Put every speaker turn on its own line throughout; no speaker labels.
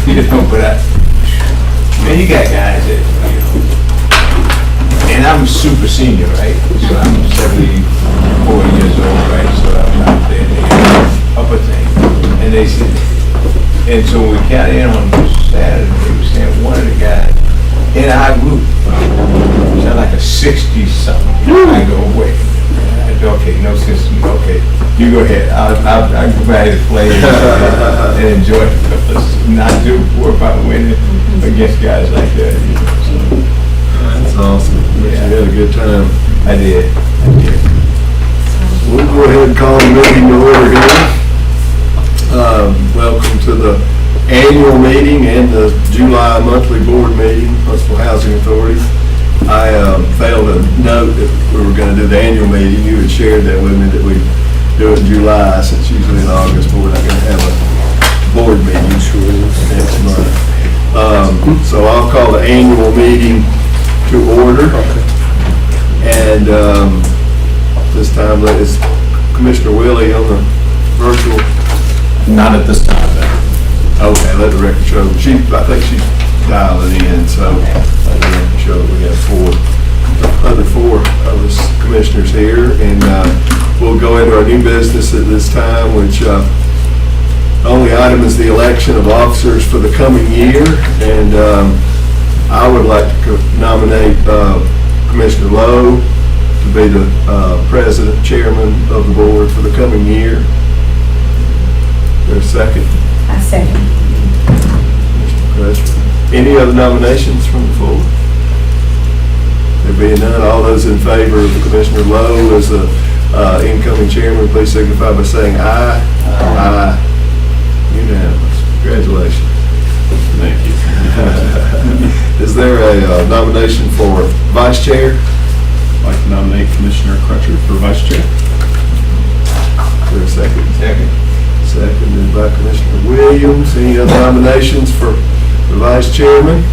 But man, you got guys that, and I'm super senior, right? So I'm 74 years old, right? So I'm out there in the upper thing. And they said, and so we got in on Saturday, they were saying one of the guys in our group, sound like a 60-something. I go, wait. I said, okay, no system, okay. You go ahead. I'll go back and play and enjoy it. Not too poor about winning against guys like that. So.
That's awesome. Yeah. You had a good time.
I did.
We'll go ahead and call the meeting to order here. Welcome to the annual meeting and the July monthly board meeting, Huntsville Housing Authority. I failed to note that we were going to do the annual meeting. You had shared that with me that we do it in July, since usually in August, but we're not going to have a board meeting next month. So I'll call the annual meeting to order. And this time, is Commissioner Willie on the virtual?
Not at this time, then.
Okay, let the record show. I think she's dialing in, so let the record show that we have other four of us commissioners here, and we'll go into our new business at this time, which only item is the election of officers for the coming year, and I would like to nominate Commissioner Lowe to be the president, chairman of the board for the coming year. There's a second.
I second.
Any other nominations from the floor? There being none, all those in favor of Commissioner Lowe as the incoming chairman, please signify by saying aye. Aye. Unanimous. Congratulations.
Thank you.
Is there a nomination for vice chair?
I'd like to nominate Commissioner Crutcher for vice chair.
Is there a second?
Second.
Seconded by Commissioner Williams. Any other nominations for the vice chairman?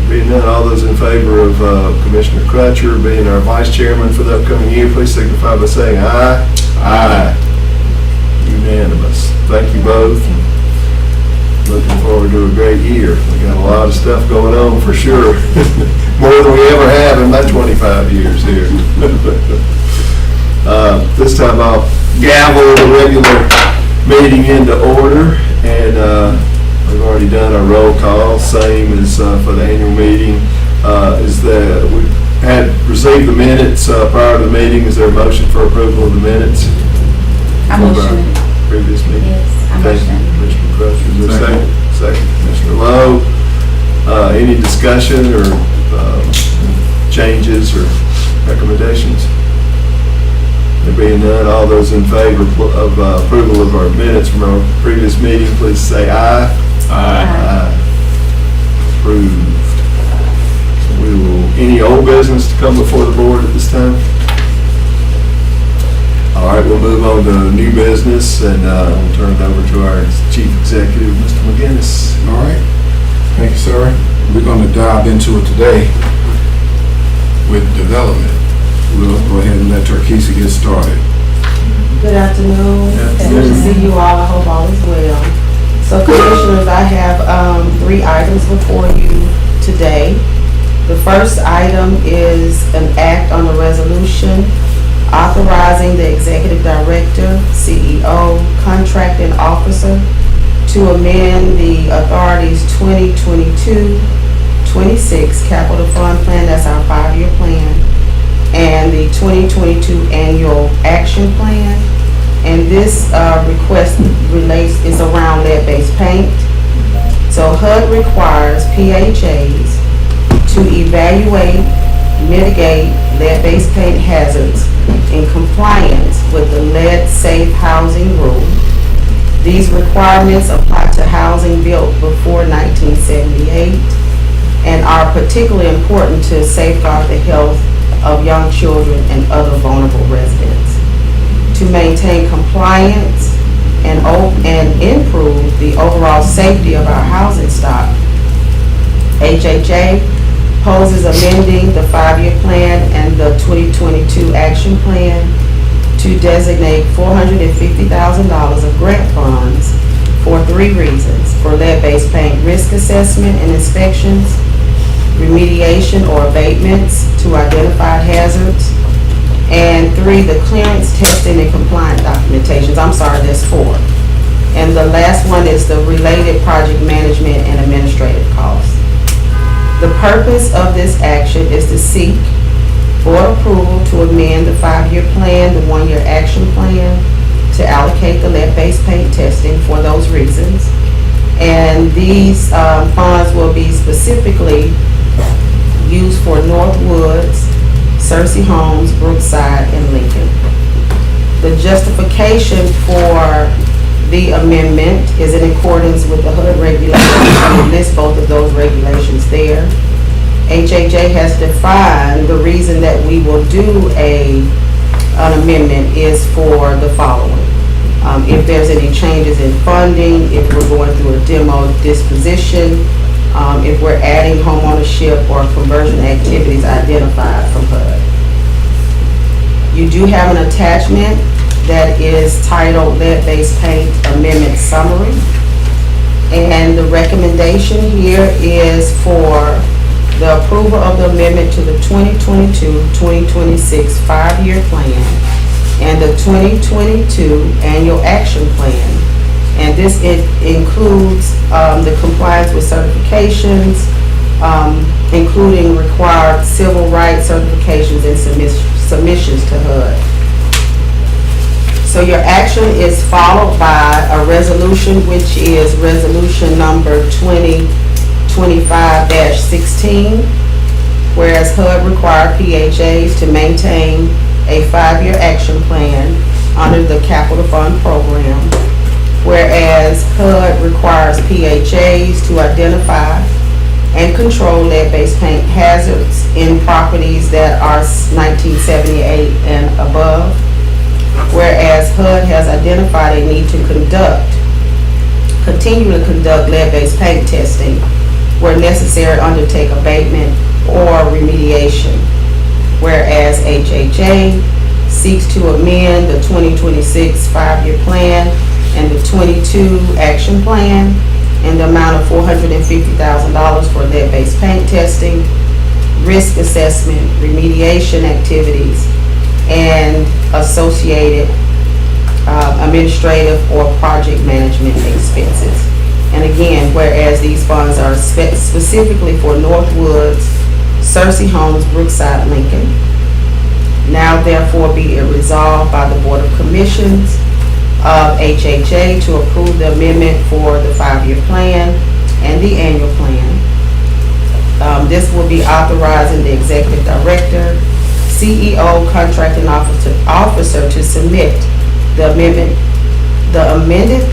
Being none, all those in favor of Commissioner Crutcher being our vice chairman for the upcoming year, please signify by saying aye. Aye. Unanimous. Thank you both. Looking forward to a great year. We got a lot of stuff going on for sure. More than we ever have in my 25 years here. This time I'll gavel the regular meeting into order, and we've already done our roll call, same as for the annual meeting. We had received the minutes prior to the meeting. Is there a motion for approval of the minutes?
I motion.
Previous meeting?
Yes, I motion.
Thank you, Commissioner Crutcher. Is there a second? Second, Commissioner Lowe. Any discussion or changes or recommendations? There being none, all those in favor of approval of our minutes from our previous meeting, please say aye.
Aye.
Approved. Any old business to come before the board at this time? All right, we'll move on to new business, and we'll turn it over to our chief executive, Mr. McGinnis.
All right. Thank you, sir. We're going to dive into it today with development. We'll go ahead and let Turkisa get started.
Good afternoon. Good to see you all. I hope all is well. So, Commissioners, I have 3 items before you today. The first item is an act on a resolution authorizing the Executive Director, CEO, Contracting Officer to amend the Authority's 2022-26 Capital Fund Plan, that's our 5-year plan, and the 2022 Annual Action Plan. And this request is around lead-based paint. So HUD requires PHAs to evaluate, mitigate lead-based paint hazards in compliance with the Lead Safe Housing Rule. These requirements apply to housing built before 1978 and are particularly important to safeguard the health of young children and other vulnerable residents. To maintain compliance and improve the overall safety of our housing stock, HHA proposes amending the 5-year plan and the 2022 action plan to designate $450,000 of grant funds for 3 reasons: for lead-based paint risk assessment and inspections, remediation or abatements to identified hazards, and 3, the clearance, testing, and compliance documentations. I'm sorry, there's 4. And the last one is the related project management and administrative costs. The purpose of this action is to seek board approval to amend the 5-year plan, the 1-year action plan, to allocate the lead-based paint testing for those reasons. And these funds will be specifically used for Northwoods, Cersei Homes, Brookside, and Lincoln. The justification for the amendment is in accordance with the HUD regulations. We list both of those regulations there. HHA has defined the reason that we will do an amendment is for the following. If there's any changes in funding, if we're going through a demo disposition, if we're adding homeownership or conversion activities identified from HUD. You do have an attachment that is titled Lead-Based Paint Amendment Summary. And the recommendation here is for the approval of the amendment to the 2022-2026 5-year plan and the 2022 annual action plan. And this includes the compliance with certifications, including required civil rights certifications and submissions to HUD. So your action is followed by a resolution, which is resolution number 2025-16, whereas HUD required PHAs to maintain a 5-year action plan under the Capital Fund program, whereas HUD requires PHAs to identify and control lead-based paint hazards in properties that are 1978 and above, whereas HUD has identified a need to continue to conduct lead-based paint testing where necessary, undertake abatement or remediation, whereas HHA seeks to amend the 2026 5-year plan and the 22 action plan in the amount of $450,000 for lead-based paint testing, risk assessment, remediation activities, and associated administrative or project management expenses. And again, whereas these funds are specifically for Northwoods, Cersei Homes, Brookside, Lincoln, now therefore be it resolved by the Board of Commissions of HHA to approve the amendment for the 5-year plan and the annual plan. This will be authorizing the executive director, CEO, contracting officer to submit the amended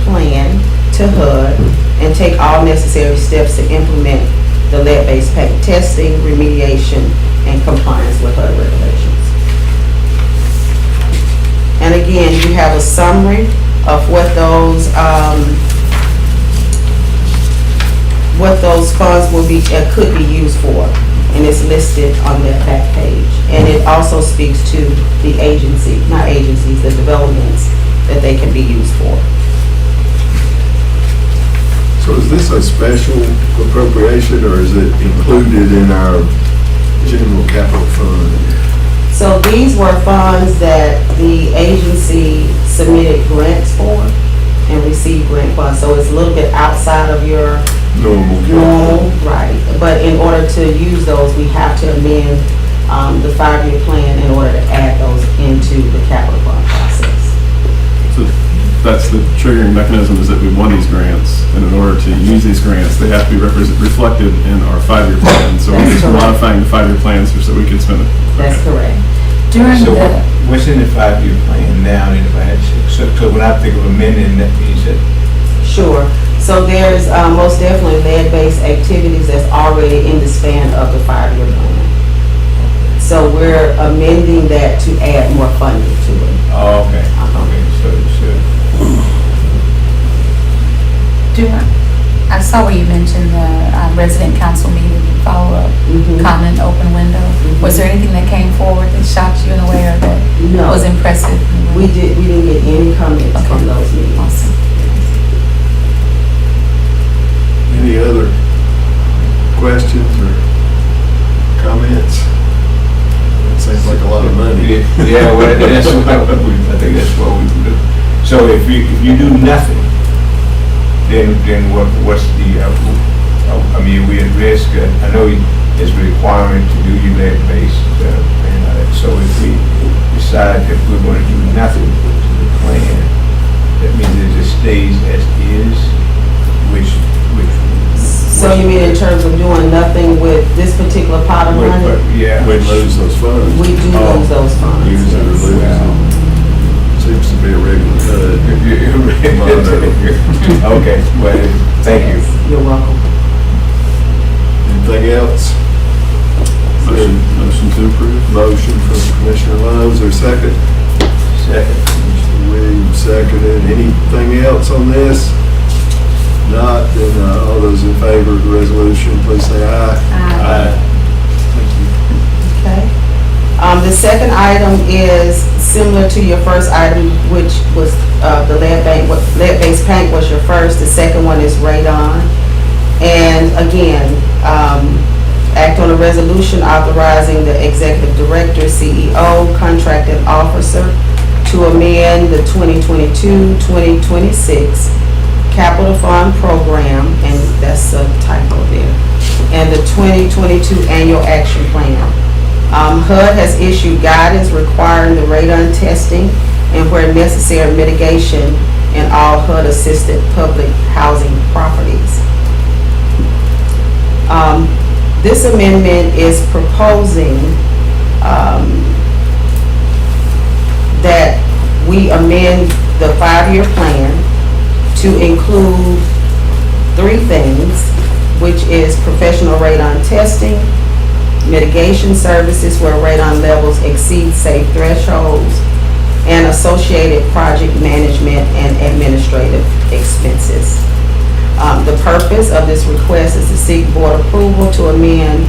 plan to HUD and take all necessary steps to implement the lead-based paint testing, remediation, and compliance with HUD regulations. And again, you have a summary of what those funds will be, could be used for, and it's listed on that back page. And it also speaks to the the developments that they can be used for.
So is this a special appropriation or is it included in our general capital fund?
So these were funds that the agency submitted grants for and received grant funds. So it's a little bit outside of your
Normal.
right. But in order to use those, we have to amend the 5-year plan in order to add those into the capital fund process.
So that's the triggering mechanism, is that we won these grants, and in order to use these grants, they have to be reflected in our 5-year plan. So we're
That's
just
correct.
modifying the 5-year plan so that we can spend it.
That's correct.
During
So
the,
what's in the 5-year plan now, and if I had to, so when I think of amending, that means that,
Sure. So there's most definitely lead-based activities that's already in the span of the 5-year plan. So we're amending that to add more funding to it.
oh, okay, okay, so,
I saw where you mentioned the resident council meeting follow-up,
Mhm.
comment, open window. Was there anything that came forward that shocked you in a way or that
No.
was impressive?
We didn't get any comments from
Okay.
those meetings.
Awesome.
Yeah, well, that's what I think that's what we do. So if you do nothing, then what's the, I mean, we at risk, I know it's a requirement to do your lead-based, and all that. So if we decide that we're gonna do nothing to the plan, that means it just stays as is, which.
So you mean in terms of doing nothing with this particular pot of money?
Yeah.
We lose those funds.
We do lose those funds.
Use it or
yes.
lose it. Seems to be a regular cut.
Okay, well, thank you.
You're welcome.
Anything else?
Motion to approve.
Motion from Commissioner Lowe, or second?
Second.
Commissioner Williams, seconded. Anything else on this? Not, then all those in favor of the resolution, please say aye.
Aye.
Thank you.
Okay. The second item is similar to your first item, which was the lead-based paint was your first. The second one is radon. And again, act on a resolution authorizing the executive director, CEO, contracting officer to amend the 2022-2026 capital fund program, and that's a typo there, and the 2022 annual action plan. HUD has issued guidance requiring the radon testing and where necessary mitigation in all HUD-assisted public housing properties. This amendment is proposing that we amend the 5-year plan to include 3 things, which is professional radon testing, mitigation services where radon levels exceed safe thresholds, and associated project management and administrative expenses. The purpose of this request is to seek board approval to amend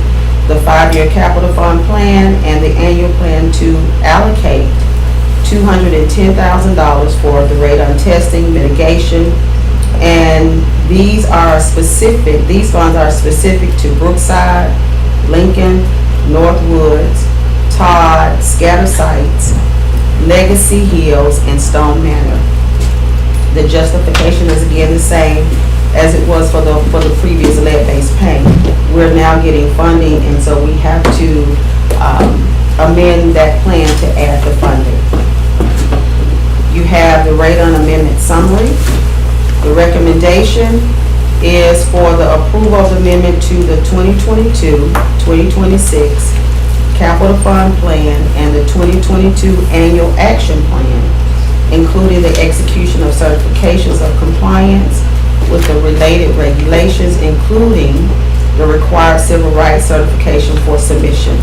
the 5-year capital fund plan and the annual plan to allocate $210,000 for the radon testing, mitigation, and these funds are specific to Brookside, Lincoln, Northwoods, Todd, Scatter Sites, Legacy Hills, and Stone Manor. The justification is again the same as it was for the previous lead-based paint. We're now getting funding, and so we have to amend that plan to add the funding. You have the radon amendment summary. The recommendation is for the approval of the amendment to the 2022-2026 capital fund plan and the 2022 annual action plan, including the execution of certifications of compliance with the related regulations, including the required civil rights certification for submission.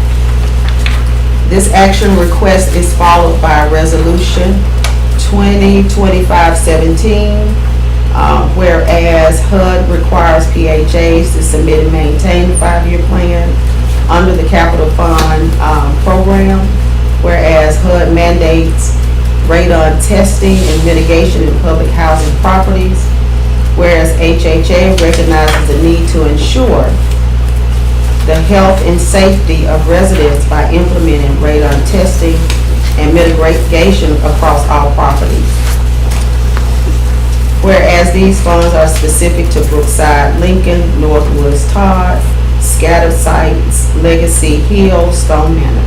This action request is followed by Resolution 2025-17, whereas HUD requires PHAs to submit and maintain the 5-year plan under the capital fund program, whereas HUD mandates radon testing and mitigation in public housing properties, whereas HHA recognizes the need to ensure the health and safety of residents by implementing radon testing and mitigation across all properties. Whereas these funds are specific to Brookside, Lincoln, Northwoods, Todd, Scatter Sites, Legacy Hills, Stone Manor.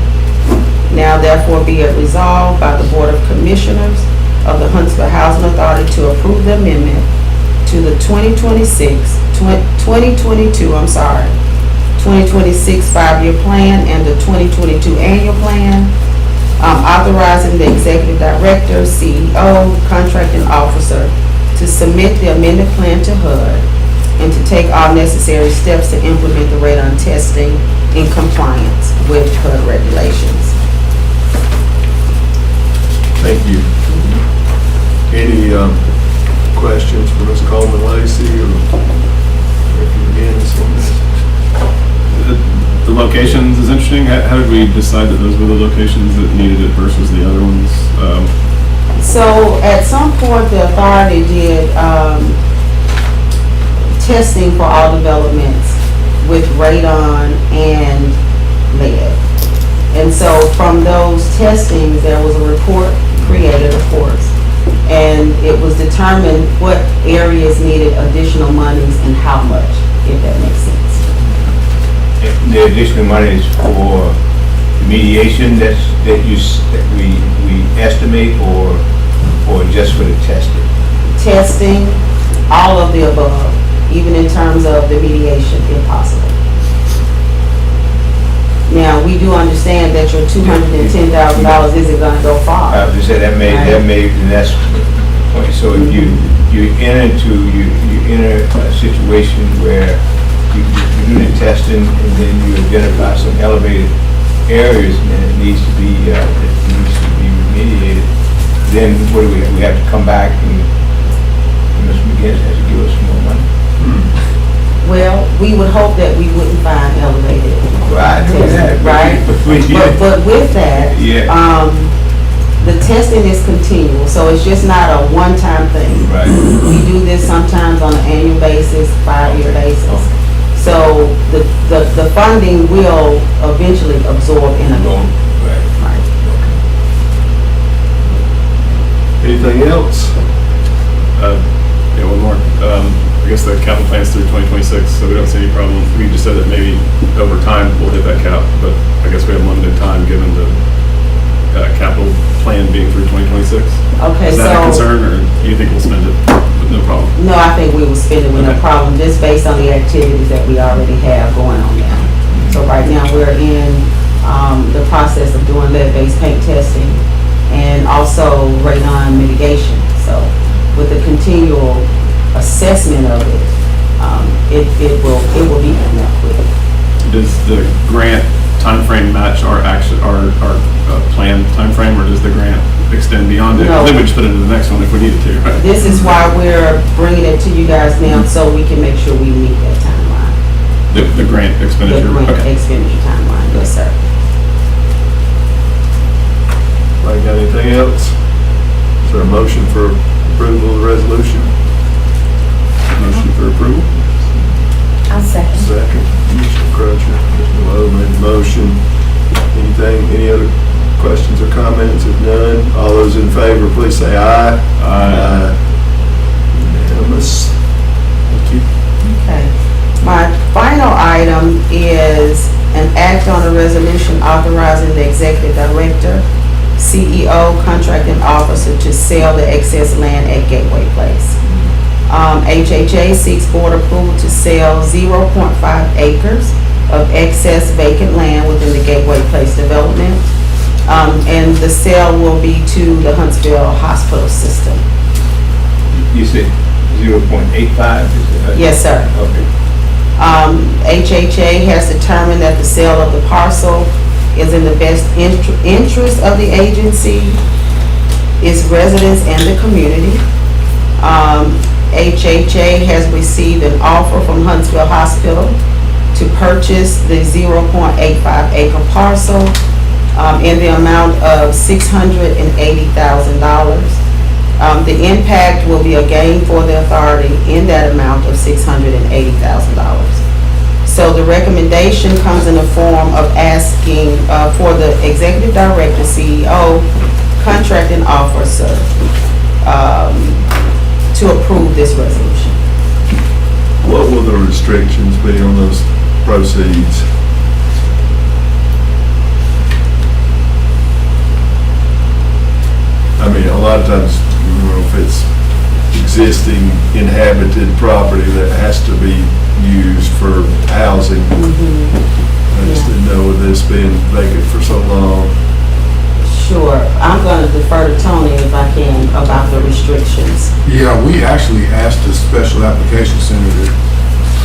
Now therefore be it resolved by the Board of Commissioners of the Huntsville Housing Authority to approve the amendment to the 2026 5-year plan and the 2022 annual plan, authorizing the executive director, CEO, contracting officer to submit the amended plan to HUD and to take all necessary steps to implement the radon testing in compliance with HUD regulations.
Thank you. Any questions for Ms. Coleman Lacey or Director McGinnis on this?
The locations is interesting. How did we decide that those were the locations that needed it versus the other ones?
So at some point, the authority did testing for all developments with radon and lead. And so from those testings, there was a report created, of course, and it was determined what areas needed additional monies and how much, if that makes sense.
The additional money is for mediation that we estimate, or just for the testing?
Testing, all of the above, even in terms of the mediation, if possible. Now, we do understand that your $210,000 isn't gonna go far.
I have to say, that may, and that's the point. So if you enter a situation where you do the testing and then you identify some elevated areas and it needs to be remediated, then what do we have? We have to come back and Mr. McGinnis has to give us some more money.
Well, we would hope that we wouldn't find elevated
Well, I know that,
testing, right? But with that,
Yeah.
the testing is continual, so it's just not a one-time thing.
Right.
We do this sometimes on an annual basis, 5-year basis. So the funding will eventually absorb in a.
Right.
Right.
Anything else?
Yeah, one more. I guess the capital plan's through 2026, so we don't see any problem. We just said that maybe over time we'll hit that cap, but I guess we have limited time given the capital plan being through 2026.
Okay,
Is that a
so,
concern, or do you think we'll spend it with no problem?
no, I think we will spend it with no
Okay.
problem, just based on the activities that we already have going on now. So right now, we're in the process of doing lead-based paint testing and also radon mitigation. So with the continual assessment of it, it will be coming up quick.
Does the grant timeframe match our planned timeframe, or does the grant extend beyond it?
No.
Then we just put it into the next one if we needed to, right?
This is why we're bringing it to you guys now, so we can make sure we meet that timeline,
The grant
the
expenditure?
grant
Okay.
expenditure timeline, yes, sir.
Anybody got anything else? Is there a motion for approval of the resolution?
Motion for approval?
I'll second.
Second, Mr. Crutcher, Mr. Lowe made the motion. Any other questions or comments? If none, all those in favor, please say aye.
Aye.
Unanimous. Thank you.
Okay. My final item is an act on a resolution authorizing the executive director, CEO, contracting officer to sell the excess land at Gateway Place. HHA seeks board approval to sell 0.5 acres of excess vacant land within the Gateway Place development. And the sale will be to the Huntsville Hospital System.
You said 0.85?
Yes, sir.
Okay.
HHA has determined that the sale of the parcel is in the best interest of the agency, its residents, and the community. HHA has received an offer from Huntsville Hospital to purchase the 0.85 acre parcel in the amount of $680,000. The impact will be a gain for the authority in that amount of $680,000. So the recommendation comes in the form of asking for the executive director, CEO, contracting officer to approve this resolution.
What will the restrictions be on those proceeds? I mean, a lot of times, if it's existing inhabited property that has to be used for housing. I just didn't know with this being vacant for so long.
Sure, I'm going to defer to Tony if I can about the restrictions.
Yeah, we actually asked the Special Application Center to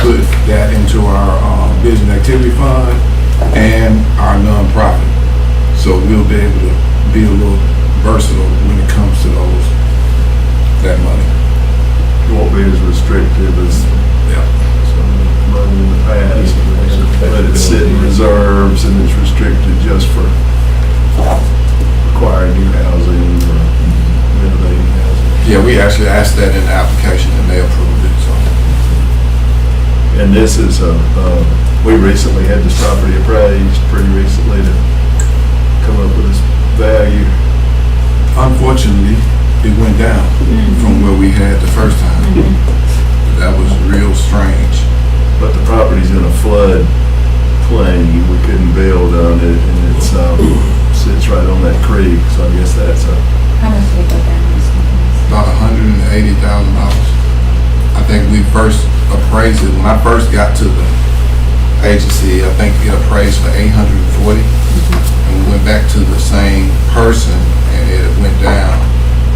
put that into our business activity fund and our nonprofit. So we'll be able to be a little versatile when it comes to that money.
It won't be as restrictive as some money in the past. Let it sit in reserves and it's restricted just for acquiring new housing or renovating housing.
Yeah, we actually asked that in the application and they approved it, so.
And this is we recently had this property appraised pretty recently to come up with this value?
Unfortunately, it went down from where we had the first time. That was real strange.
But the property's in a flood plain, we couldn't build on it, and it's, sits right on that creek, so I guess that's a,
How much did it go down?
About $180,000. I think we first appraised it, when I first got to the agency, I think it appraised for $840. And we went back to the same person and it went down.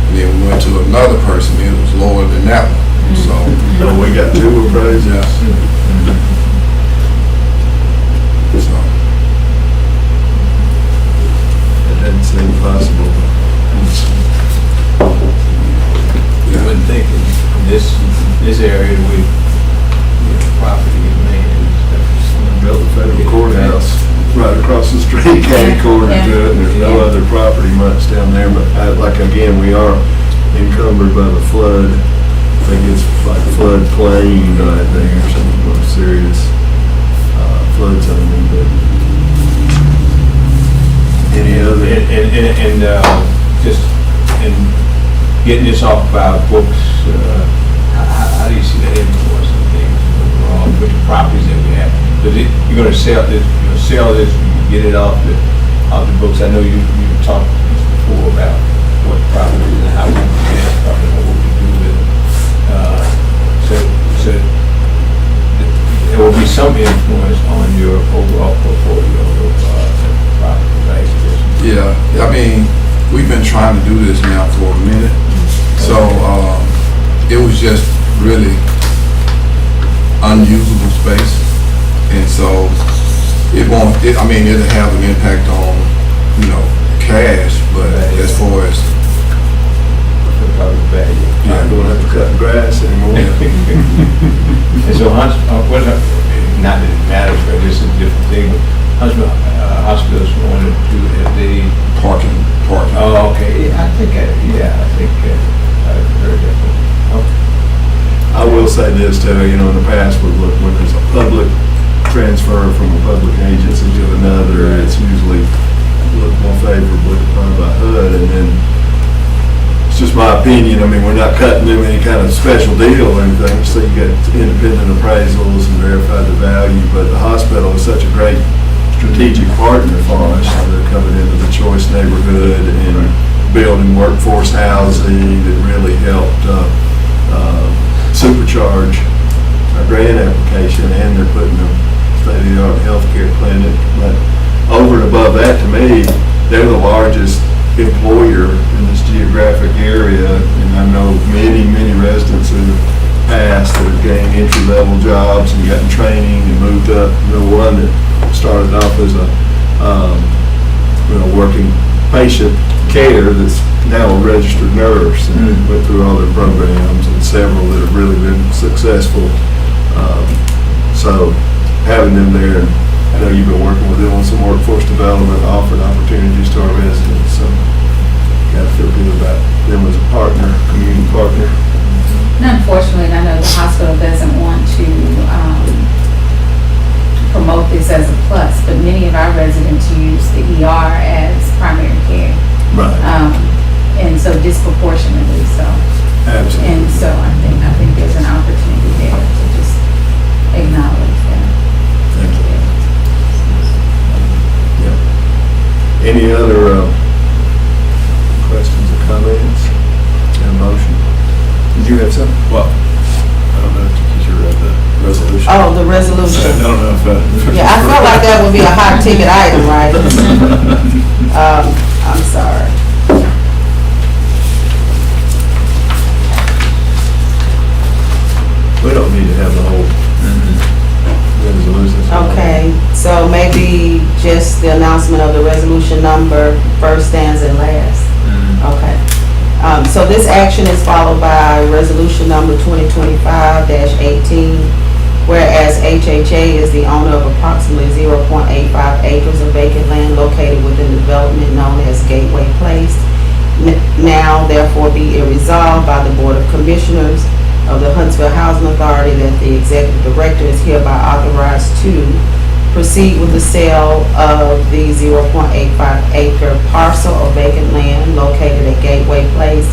And then we went to another person, it was lower than that one. So,
no, we got two appraisals.
yeah. So,
It doesn't seem possible.
You wouldn't think in this area with, property and land and stuff.
Built the federal courthouse right across the street, county quarter to it, and there's no other property much down there, but like, again, we are encumbered by the flood. I think it's like flood plain right there, some more serious flood zone, but any other?
And just, and getting this off of our books, how do you see that influencing things overall with the properties that we have? Because you're gonna sell this, you get it off the books. I know you talked before about what properties and how we manage property, and what we do with them. So there will be some influence on your overall portfolio of property, right?
yeah, I mean, we've been trying to do this now for a minute. So, it was just really unusable space. And so it'll have an impact on, cash, but as far as,
Property value.
I don't have to cut grass anymore.
And so not that it matters, but this is a different thing, but Huntsville hospitals wanted to, have they,
parking.
oh, okay, yeah, I think I've heard that. Okay.
I will say this too, in the past, when there's a public transfer from a public agency to another, it's usually looked more favorably upon by HUD, and then it's just my opinion, we're not cutting them any kind of special deal or anything, so you get independent appraisals and verify the value, but the hospital is such a great strategic partner for us. They're coming into the Choice neighborhood and building workforce housing that really helped supercharge our grant application, and they're putting a state-of-the-art healthcare clinic. But over and above that, to me, they're the largest employer in this geographic area, and I know many residents in the past that have gained entry-level jobs and gotten training and moved up. One that started off as a working patient care that's now a registered nurse, and went through all their programs, and several that have really been successful. So having them there, and I know you've been working with them on some workforce development, offering opportunities to our residents, so got to feel good about them as a partner, community partner.
And unfortunately, I know the hospital doesn't want to promote this as a plus, but many of our residents use the ER as primary care.
Right.
And so disproportionately so.
Absolutely.
And so I think there's an opportunity there to just acknowledge that.
Thank you. Yeah. Any other questions or comments? A motion? Did you have something?
Well, I don't know if you read the resolution.
Oh, the resolution.
I don't know if
Yeah, I felt like that would be a hot ticket item, right? I'm sorry.
We don't need to have the whole resolution.
Okay, so maybe just the announcement of the resolution number, first stands and last. Okay. So this action is followed by resolution number 2025-18, whereas HHA is the owner of approximately 0.85 acres of vacant land located within the development known as Gateway Place. Now therefore be it resolved by the Board of Commissioners of the Huntsville Housing Authority that the Executive Director is hereby authorized to proceed with the sale of the 0.85 acre parcel of vacant land located at Gateway Place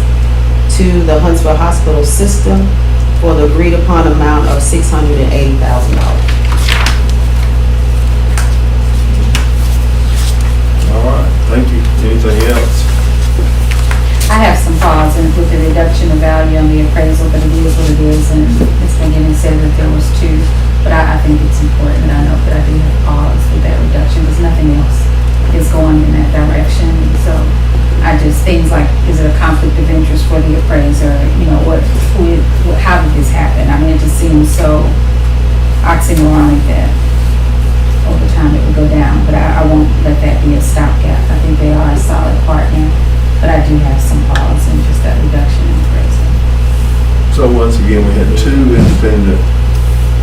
to the Huntsville Hospital System for the agreed upon amount of $680,000.
All right, thank you. Anything else?
I have some pause with the reduction of value on the appraisal, but it is what it is, and Ms. McGinnis said that there was 2, but I think it's important that I know that I do have pause with that reduction, because nothing else is going in that direction. So I just, things like, is there a conflict of interest for the appraiser? You know, how did this happen? I mean, it just seems so oxymoronic that over time it would go down, but I won't let that be a stopgap. I think they are a solid partner. But I do have some pause in just that reduction in appraisal.
So once again, we had 2 independent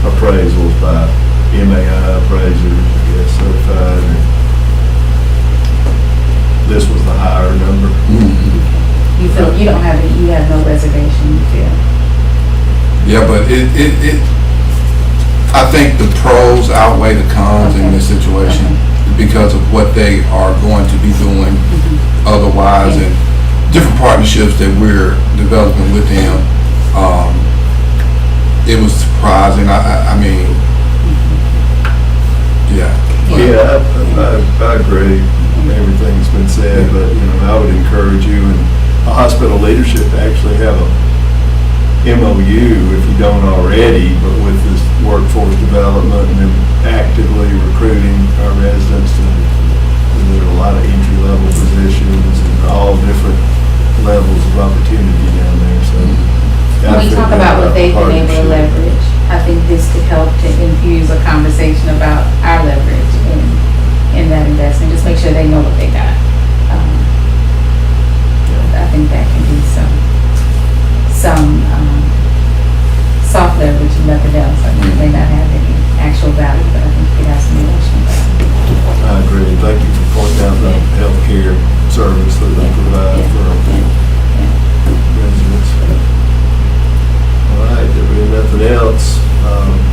appraisals by MAI appraisers, I guess, certified. And this was the higher number.
You feel, you don't have, you have no reservation, you feel?
Yeah, but I think the pros outweigh the cons in this situation because of what they are going to be doing otherwise, and different partnerships that we're developing with them. It was surprising. I mean, yeah.
Yeah, I agree. Everything's been said, but, you know, I would encourage you and the hospital leadership to actually have a MOU, if you don't already, but with this workforce development and then actively recruiting our residents to, there are a lot of entry-level positions and all different levels of opportunity down there, so.
When we talk about what they've been able to leverage, I think this could help to infuse a conversation about our leverage in that investment. Just make sure they know what they got. I think that can be some soft leverage and nothing else. I mean, it may not have any actual value, but I think it has some emotional value.
I agree. Thank you for pointing out the healthcare service that they provide for our residents. All right, there being nothing else,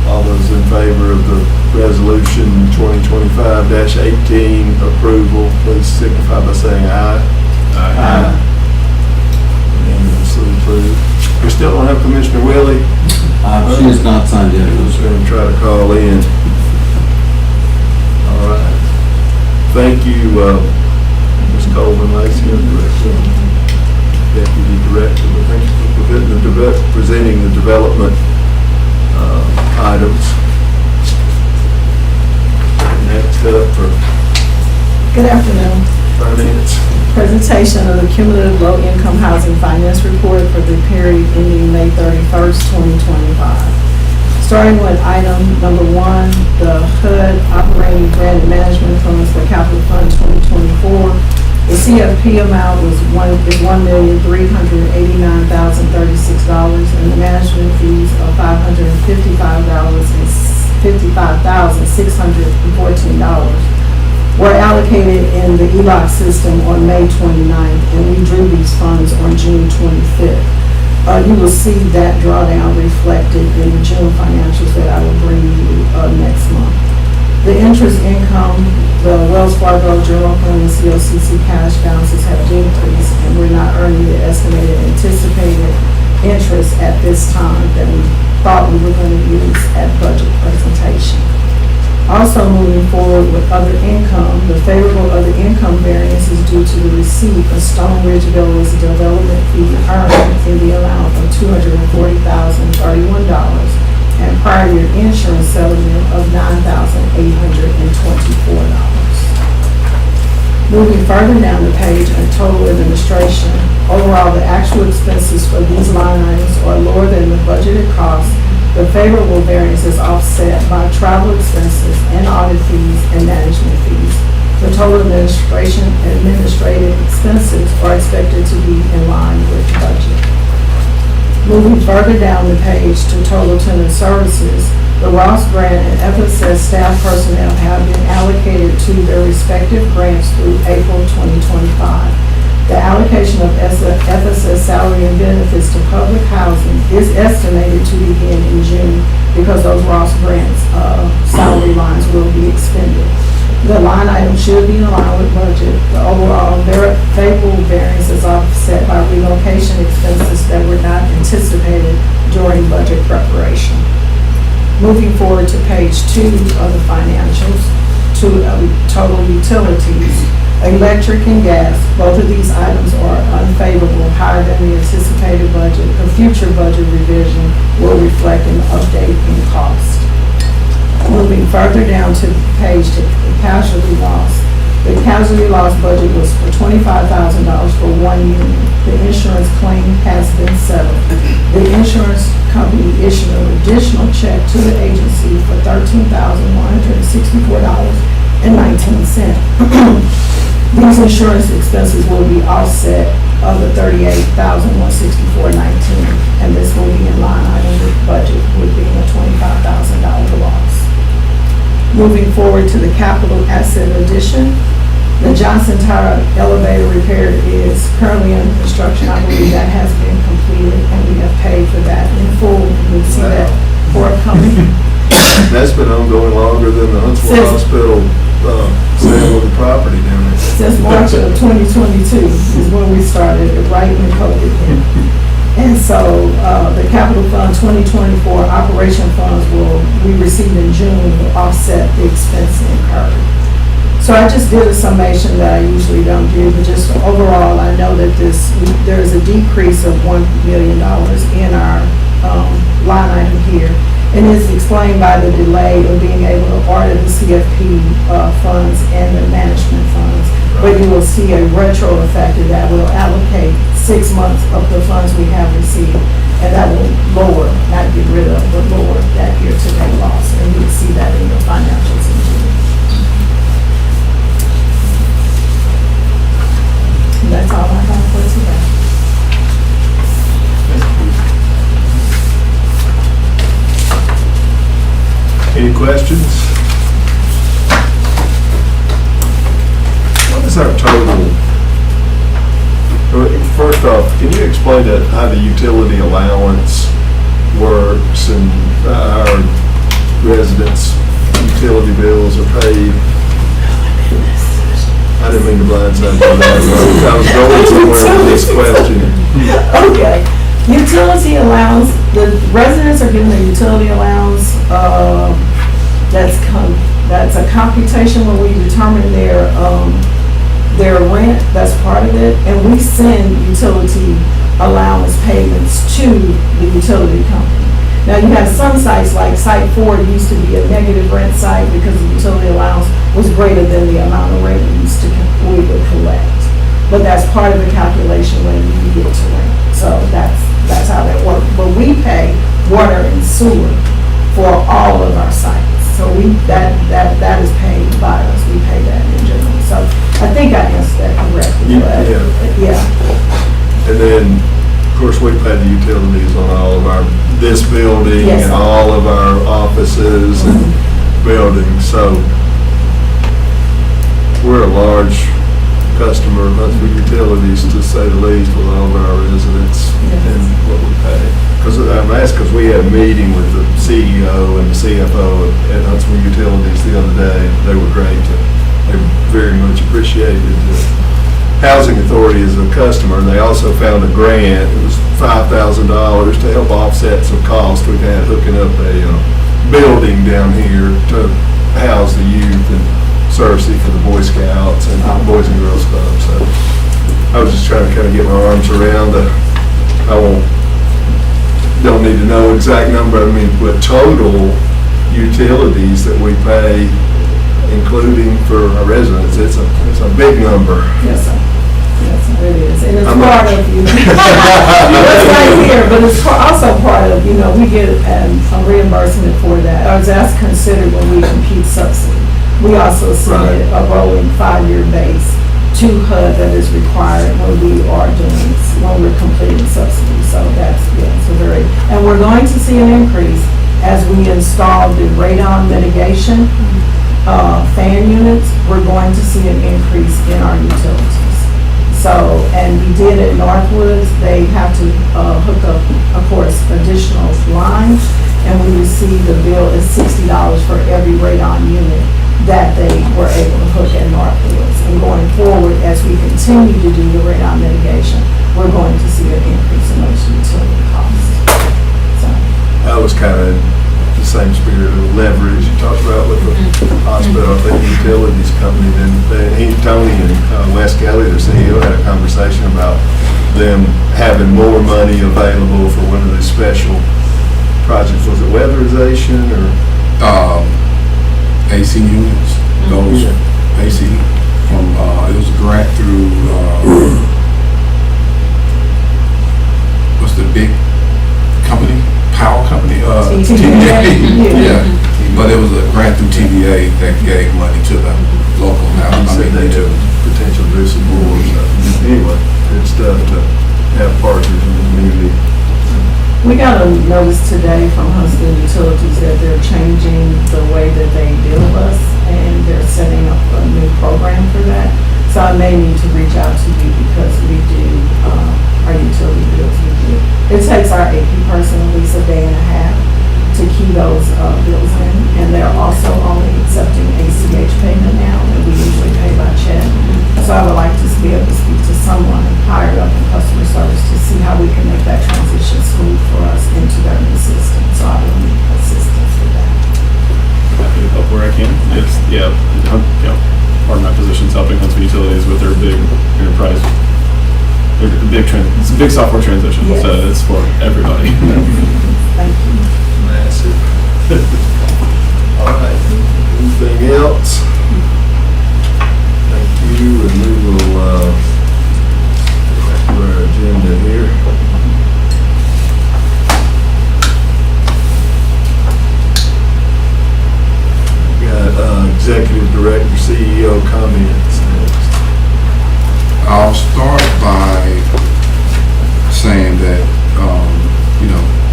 all those in favor of the resolution 2025-18 approval, please signify by saying aye. Aye. Unanimously approved. We still don't have Commissioner Willie.
She has not signed yet.
We're just going to try to call in. All right. Thank you, Ms. Coleman Lacey, Deputy Director. Thank you for presenting the development items. Next up for
Good afternoon.
finance.
Presentation of the cumulative low-income housing finance report for the period ending May 31st, 2025. Starting with item number 1, the HUD Operating Grant and Management Funds for Capital Fund 2024. The CFP amount is $1,389,036, and the management fees are $555,614. Were allocated in the ELOC system on May 29th, and we drew these funds on June 25th. You will see that drawdown reflected in the June financials that I will bring you next month. The interest income, the Wells Fargo General Fund and COCC cash balances have increased, and we're not earning the estimated anticipated interest at this time that we thought we were going to use at budget presentation. Also moving forward with other income, the favorable other income variance is due to the receipt of Stone Ridge Villas development fee earned in the amount of $240,031 and prior year insurance settlement of $9,824. Moving further down the page in total administration, overall the actual expenses for these line items are lower than the budgeted costs. The favorable variance is offset by travel expenses and audit fees and management fees. The total administrative expenses are expected to be in line with budget. Moving further down the page to total tenant services, the Ross Grant and FSS staff personnel have been allocated to their respective grants through April 2025. The allocation of FSS salary and benefits to public housing is estimated to begin in June because those Ross Grants salary lines will be expended The line item should be in line with budget. The overall favorable variance is offset by relocation expenses that were not anticipated during budget preparation. Moving forward to page 2 of the financials, to total utilities, electric and gas, both of these items are unfavorable, higher than the anticipated budget. The future budget revision will reflect an update in cost. Moving further down to page to casualty loss. The casualty loss budget was for $25,000 for 1 unit. The insurance claim has been settled. The insurance company issued an additional check to the agency for $13,164.19. These insurance expenses will be offset of the $38,164.19, and this will be in line item with budget, with being a $25,000 loss. Moving forward to the capital asset addition, the Johnson Tower elevator repair is currently under construction. I believe that has been completed, and we have paid for that in full. We'll see that forthcoming.
That's been ongoing longer than the Huntsville
Since-
Hospital sale of the property down there.
Since March of 2022 is when we started, right when COVID hit. And so the capital fund 2024 operation funds we received in June will offset the expense incurred. So I just did a summation that I usually don't do, but just overall, I know that there is a decrease of $1 million in our line item here. And it's explained by the delay of being able to order the CFP funds and the management funds. But you will see a retro effect of that will allocate 6 months of the funds we have received. And that will lower, not get rid of, but lower that year-to-date loss. And you'll see that in your financials in June. And that's all I have for today.
Any questions? What is our total? First off, can you explain how the utility allowance works and our residents' utility bills are paid? I didn't mean to blindside you. I was going somewhere with this question.
Okay, utility allowance, the residents are given a utility allowance, that's a computation when we determine their rent, that's part of it, and we send utility allowance payments to the utility company. Now, you have some sites, like Site 4 used to be a negative rent site because the utility allowance was greater than the amount of rent we would collect. But that's part of the calculation when you get to rent. So that's how that works. But we pay water and sewer for all of our sites. So that is paid by us. We pay that in general. So I think I answered that correctly. Yeah.
And then, of course, we pay the utilities on all of this building
Yes.
and all of our offices and buildings. So we're a large customer of Huntsville Utilities, to say the least, with all of our residents and what we pay. Because I'm asking, because we had a meeting with the CEO and the CFO at Huntsville Utilities the other day. They were great. They very much appreciated the Housing Authority as a customer. They also found a grant. It was $5,000 to help offset some costs we've had hooking up a building down here to house the youth and Cersei for the Boy Scouts and Boys and Girls Club. So I was just trying to kind of get my arms around don't need to know exact number. I mean, but total utilities that we pay, including for our residents, it's a big number.
Yes, sir. Yes, sir, it is. And it's
How
part
much?
of you. It's right here, but it's also part of, we get a reimbursement for that. Or that's considered when we compute subsidy. We also submit a rolling 5-year base to HUD that is required when we're completing subsidy. So and we're going to see an increase as we install the radon mitigation fan units. We're going to see an increase in our utilities. So, and we did at Northwoods, they have to hook up, of course, additional lines, and we received a bill of $60 for every radon unit that they were able to hook at Northwoods. And going forward, as we continue to do the radon mitigation, we're going to see an increase in those utility costs. So,
That was kind of the same spirit of leverage you talked about with the hospital. I think the utilities company, then Tony and Wes Kelly, their CEO, had a conversation about them having more money available for one of these special projects. Was it weatherization or?
AC units, those AC from, it was a grant through, what's the big company, power company?
TVA.
Yeah, but it was a grant through TVA that gave money to the local now.
You said they have potential to do some more. So anyway, good stuff to have partners in the community.
We got a notice today from Huntsville Utilities that they're changing the way that they bill us, and they're setting up a new program for that. So I may need to reach out to you because we do, our utility bills, we do. It takes our AP person at least a day and a half to key those bills in, and they're also only accepting ACH payment now, and we usually pay by check. So I would like to be able to speak to someone higher up in customer service to see how we can make that transition smooth for us into their new system. So I will need assistance with that.
Happy to help where I can. It's, part of my position is helping Huntsville Utilities with their big enterprise, it's a big software transition,
Yes.
so it's for everybody.
Thank you.
Massive. All right, anything else? Thank you, and we will, go back to our agenda here. Got Executive Director, CEO comments next.
I'll start by saying that,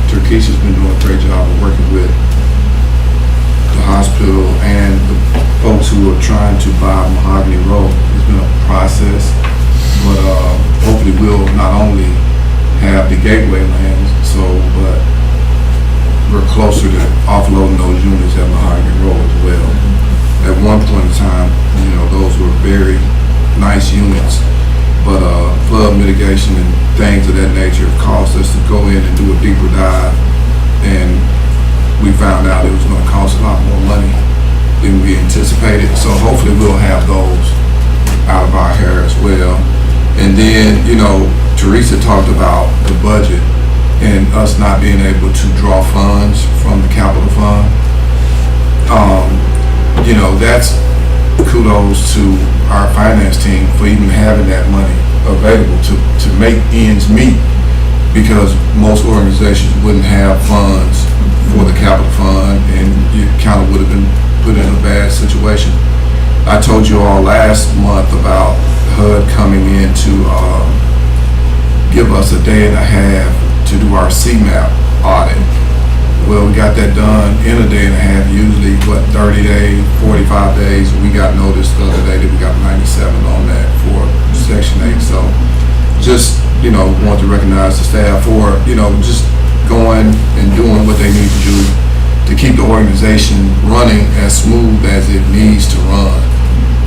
Terkeisha's been doing a great job of working with the hospital and the folks who are trying to buy Mahogany Road. It's been a process, but hopefully we'll not only have the gateway lands, but we're closer to offloading those units at Mahogany Road as well. At one point in time, those were very nice units, but flood mitigation and things of that nature caused us to go in and do a deeper dive, and we found out it was going to cost a lot more money than we anticipated. So hopefully we'll have those out of our hair as well. And then, Teresa talked about the budget and us not being able to draw funds from the capital fund. That's kudos to our finance team for even having that money available to make ends meet, because most organizations wouldn't have funds for the capital fund, and you kind of would have been put in a bad situation. I told you all last month about HUD coming in to give us a day and a half to do our CMAP audit. Well, we got that done in a day and a half, usually 30 days, 45 days. We got notice the other day that we got 97 on that for Section 8. So just, want to recognize the staff for, just going and doing what they need to do to keep the organization running as smooth as it needs to run.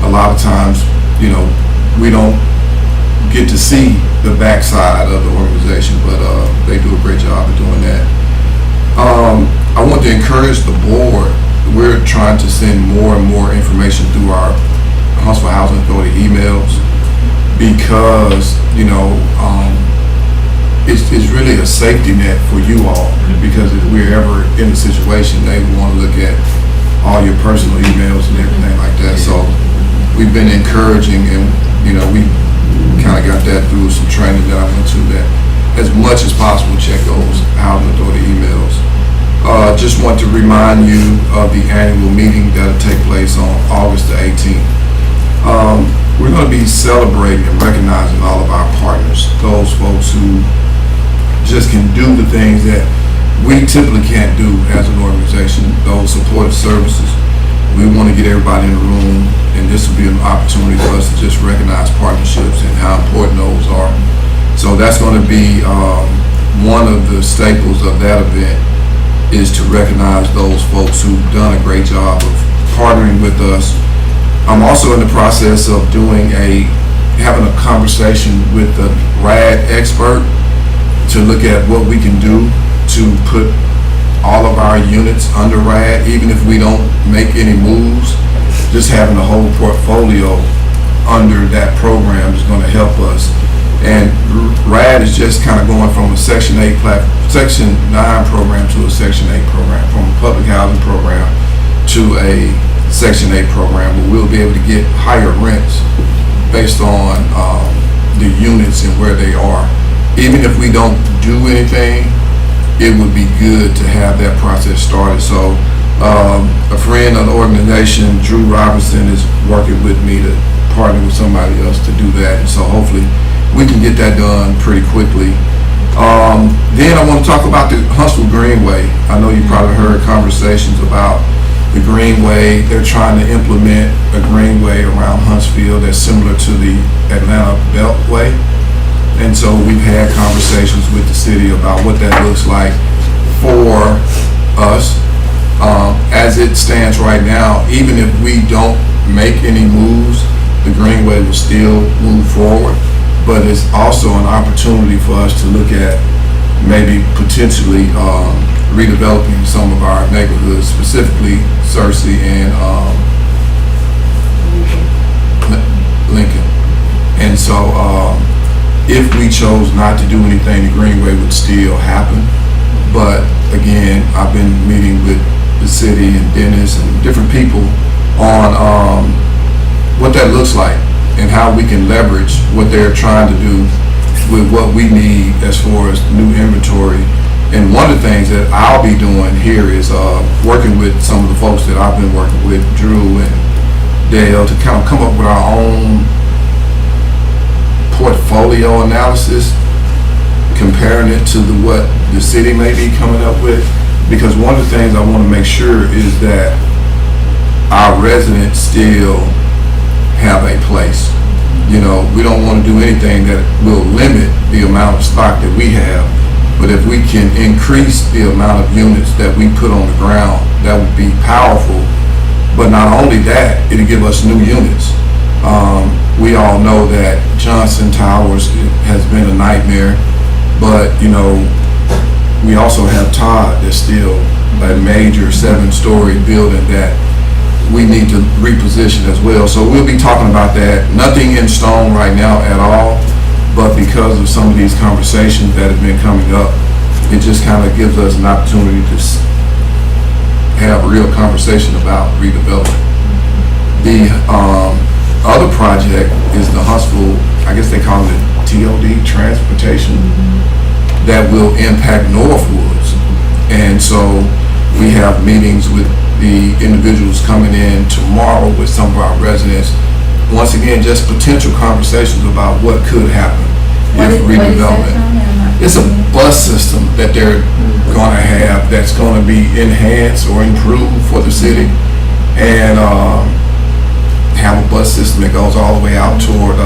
A lot of times, we don't get to see the backside of the organization, but they do a great job of doing that. I want to encourage the board. We're trying to send more and more information through our Huntsville Housing Authority emails, because, it's really a safety net for you all, because if we're ever in a situation, they want to look at all your personal emails and everything like that. So we've been encouraging, and, we kind of got that through some training that I went to, that as much as possible check those Housing Authority emails. Just want to remind you of the annual meeting that'll take place on August the 18th. We're going to be celebrating and recognizing all of our partners, those folks who just can do the things that we typically can't do as an organization, those supportive services. We want to get everybody in the room, and this will be an opportunity for us to just recognize partnerships and how important those are. So that's going to be one of the staples of that event, is to recognize those folks who've done a great job of partnering with us. I'm also in the process of having a conversation with the RAD expert to look at what we can do to put all of our units under RAD, even if we don't make any moves. Just having the whole portfolio under that program is going to help us. And RAD is just kind of going from a Section 9 program to a Section 8 program, from a public housing program to a Section 8 program, where we'll be able to get higher rents based on the units and where they are. Even if we don't do anything, it would be good to have that process started. So a friend of the organization, Drew Robinson, is working with me to partner with somebody else to do that. And so hopefully we can get that done pretty quickly. Then I want to talk about the Huntsville Greenway. I know you probably heard conversations about the Greenway. They're trying to implement a Greenway around Huntsville that's similar to the Atlanta Beltway. And so we've had conversations with the city about what that looks like for us. As it stands right now, even if we don't make any moves, the Greenway will still move forward. But it's also an opportunity for us to look at maybe potentially redeveloping some of our neighborhoods, specifically Searcy and Lincoln. And so if we chose not to do anything, the Greenway would still happen. But again, I've been meeting with the city and Dennis and different people on what that looks like and how we can leverage what they're trying to do with what we need as far as new inventory. And one of the things that I'll be doing here is working with some of the folks that I've been working with, Drew and Dale, to kind of come up with our own portfolio analysis, comparing it to what the city may be coming up with. Because one of the things I want to make sure is that our residents still have a place. You know, we don't want to do anything that will limit the amount of stock that we have. But if we can increase the amount of units that we put on the ground, that would be powerful. But not only that, it'll give us new units. We all know that Johnson Towers has been a nightmare, but you know, we also have Todd that's still a major 7-story building that we need to reposition as well. So we'll be talking about that. Nothing in stone right now at all, but because of some of these conversations that have been coming up, it just kind of gives us an opportunity to have a real conversation about redevelopment. The other project is the Huntsville, I guess they call it TOD, transportation, that will impact Northwoods. And so we have meetings with the individuals coming in tomorrow with some of our residents. Once again, just potential conversations about what could happen if redevelopment. It's a bus system that they're going to have that's going to be enhanced or improved for the city, and have a bus system that goes all the way out toward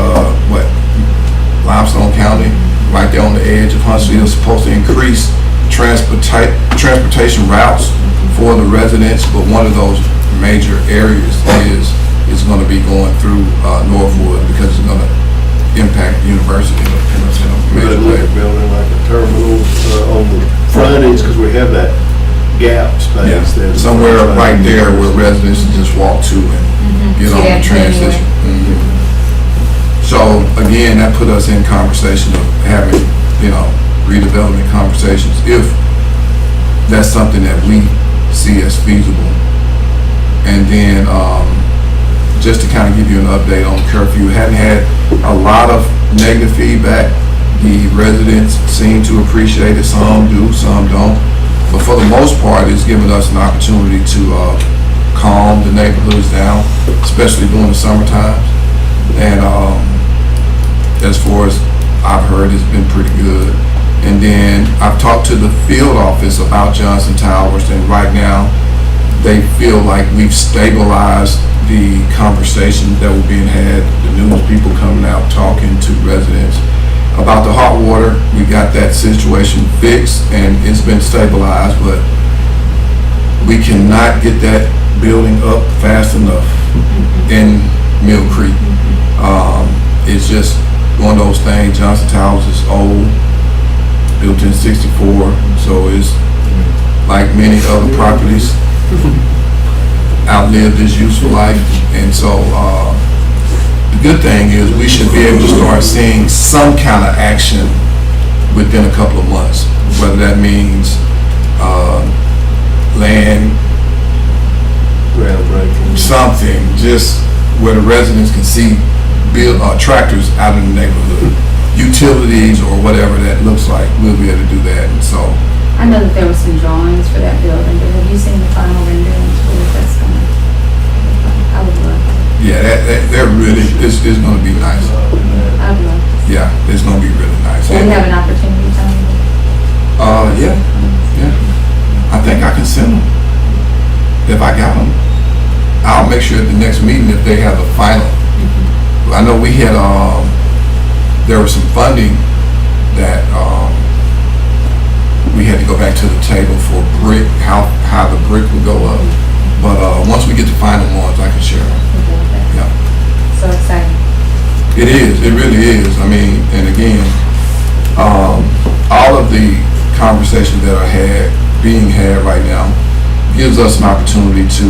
Limestone County, right there on the edge of Huntsville. It's supposed to increase transportation routes for the residents, but one of those major areas is going to be going through Northwood because it's going to impact the university in a major way.
Building like a terminal on the frontage, because we have that gap
Yeah,
space there.
somewhere right there where residents can just walk to and get on the transition. So again, that put us in conversation of having, you know, redevelopment conversations if that's something that we see as feasible. And then just to kind of give you an update on curfew, hadn't had a lot of negative feedback. The residents seem to appreciate it. Some do, some don't. But for the most part, it's given us an opportunity to calm the neighborhoods down, especially during the summertime. And as far as I've heard, it's been pretty good. And then I've talked to the field office about Johnson Towers, and right now they feel like we've stabilized the conversations that were being had, the news people coming out talking to residents about the hot water. We got that situation fixed and it's been stabilized, but we cannot get that building up fast enough in Mill Creek. It's just one of those things. Johnson Towers is old, built in '64, so it's like many other properties, outlived its useful life. And so the good thing is we should be able to start seeing some kind of action within a couple of months, whether that means land,
Groundbreaking.
something, just where the residents can see tractors out in the neighborhood, utilities or whatever that looks like, we'll be able to do that. And so,
I know that there were some drawings for that building, but have you seen the final renderings for what that's gonna? I would love to.
yeah, they're really, it's gonna be nice.
I would love to.
Yeah, it's gonna be really nice.
Do we have an opportunity, Tony?
Yeah. I think I can send them. If I got them, I'll make sure at the next meeting if they have the final. I know we had, there was some funding that, we had to go back to the table for brick, how the brick would go up. But, once we get the final ones, I can share them. Yeah.
So exciting.
It is, it really is. I mean, and again, all of the conversations that are being had right now gives us an opportunity to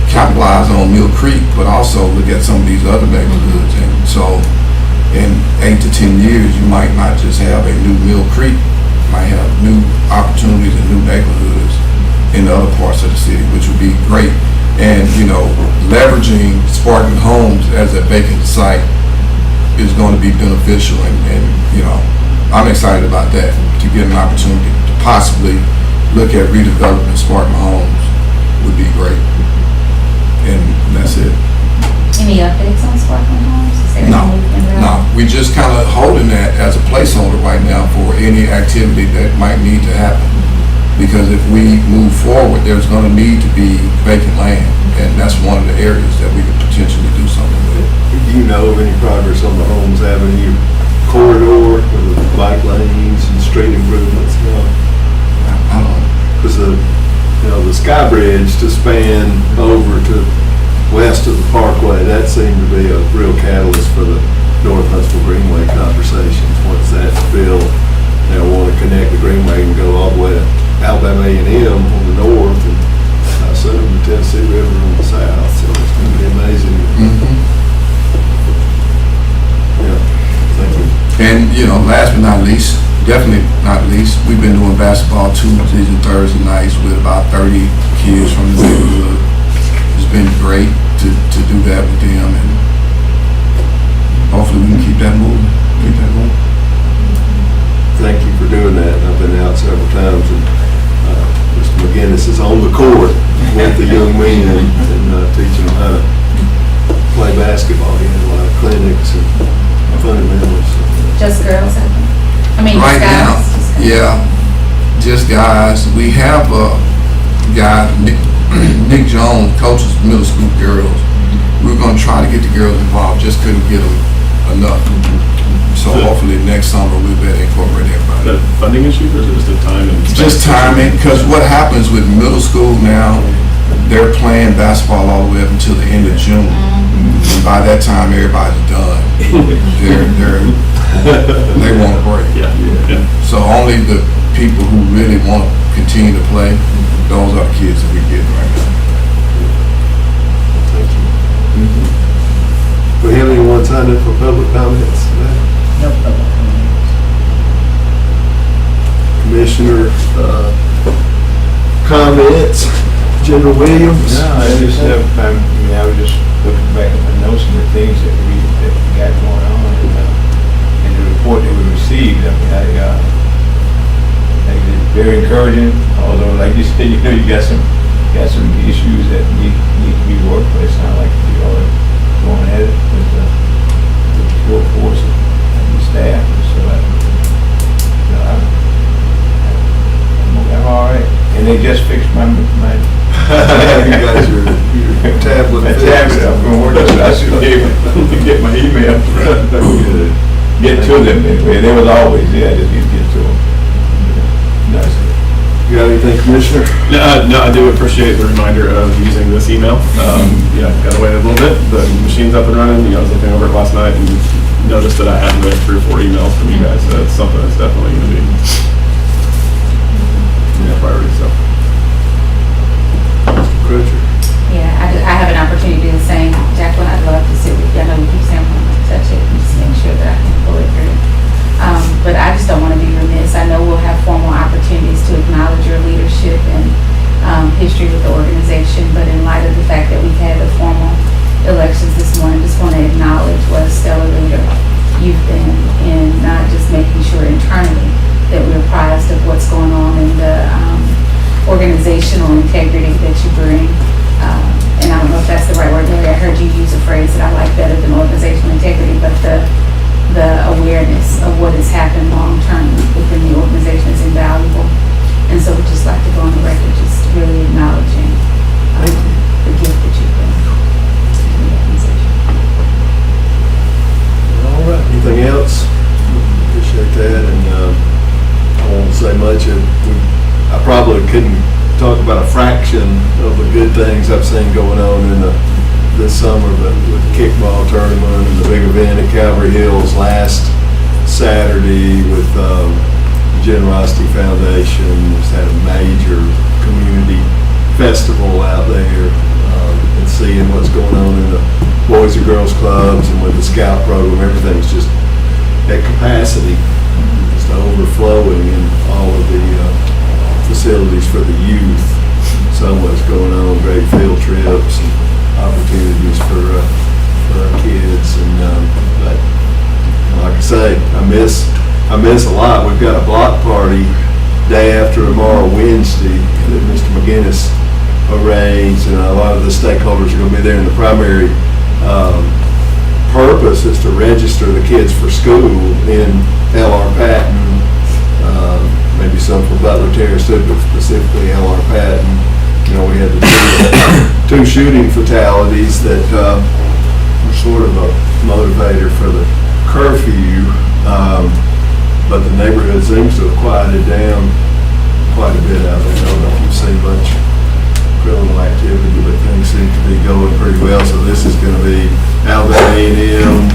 capitalize on Mill Creek, but also look at some of these other neighborhoods. And so in 8 to 10 years, you might not just have a new Mill Creek, you might have new opportunities and new neighborhoods in other parts of the city, which would be great. And, leveraging Spartan Homes as a vacant site is going to be beneficial. And I'm excited about that, to get an opportunity to possibly look at redeveloping Spartan Homes would be great. And that's it.
Any updates on Sparkman Homes? Is there
No,
any movement around?
no, we just kind of holding that as a placeholder right now for any activity that might need to happen. Because if we move forward, there's going to need to be vacant land, and that's one of the areas that we could potentially do something with.
Do you know of any progress on the Holmes Avenue corridor with the bike lanes and street improvements? No.
I don't know.
Because the Sky Bridge to span over to west of the Parkway, that seemed to be a real catalyst for the North Huntsville Greenway conversations. Once that's built, they'll want to connect the Greenway and go all the way to Alabama A&M on the north, and I assume the Tennessee River on the south. So it's going to be amazing. Yeah, thank you.
And, last but not least, definitely not least, we've been doing basketball Tuesdays and Thursday nights with about 30 kids from the neighborhood. It's been great to do that with them, and hopefully we can keep that moving, keep that going.
Thank you for doing that. I've been out several times, and Mr. McGinnis is on the court with the young men and teaching them how to play basketball. He had a lot of clinics and fundamentals.
Just girls, I think. I mean,
Right
just
now,
guys. Just guys.
yeah, just guys. We have a guy, Nick Jones, coaches middle school girls. We were going to try to get the girls involved, just couldn't get them enough. So hopefully next summer we'll be able to incorporate
Is
everybody.
that a funding issue, or is it just a time and space?
Just timing, because what happens with middle school now, they're playing basketball all the way up until the end of June. And by that time, everybody's done. They want a break.
Yeah.
So only the people who really want to continue to play, those are the kids that we're getting right now.
Thank you. Do we have anyone signed up for public comments today? Commissioner comments? General Williams?
No, I just have, I was just looking back at my notes and the things that we got going on, and the report that we received. I think it's very encouraging, although like you said, you got some issues that need to be worked, but it's not like you all are going at it with the full force of the staff. So I'm all right. And they just fixed my
You got your tablet
my
fixed.
tablet up and working, so I should be able to get my email.
Good.
Get to them anyway. They was always there, I just need to get to them. That's it.
You got any anything, Commissioner?
No, I do appreciate the reminder of using this email. Yeah, got to wait a little bit. The machine's up and running. I was looking over it last night and noticed that I hadn't read 3 or 4 emails from you guys. So it's something that's definitely going to be a priority. So.
Mr. Crutcher?
Yeah, I have an opportunity to do the same. Jacqueline, I'd love to sit with you. I know we keep saying we're going to touch it and just make sure that I can pull it through. But I just don't want to be remiss. I know we'll have formal opportunities to acknowledge your leadership and history with the organization, but in light of the fact that we've had the formal elections this morning, just want to acknowledge what a stellar leader you've been in not just making sure internally that we're apprised of what's going on in the organizational integrity that you bring. And I don't know if that's the right word, Larry. I heard you use a phrase that I like better than organizational integrity, but the awareness of what has happened long-term within the organization is invaluable. And so we'd just like to go on the record just really acknowledging the gift that you bring to the organization.
All right, anything else? Appreciate that, and I won't say much. I probably couldn't talk about a fraction of the good things I've seen going on in this summer, but with the kickball tournament and the big event at Calvary Hills last Saturday with the Generosity Foundation, just had a major community festival out there, and seeing what's going on in the Boys and Girls Clubs and with the Scout program, everything's just at capacity, just overflowing in all of the facilities for the youth. So much going on, great field trips and opportunities for our kids, and but like I say, I miss a lot. We've got a block party day after tomorrow, Wednesday, that Mr. McGinnis arranged, and a lot of the stakeholders are going to be there. And the primary purpose is to register the kids for school in L.R. Patton, maybe some from Butler Terrace too, but specifically L.R. Patton. You know, we had the two shooting fatalities that were sort of a motivator for the curfew, but the neighborhood seems to have quieted down quite a bit out there. I don't know if you've seen much criminal activity, but things seem to be going pretty well. So this is going to be Alabama A&M,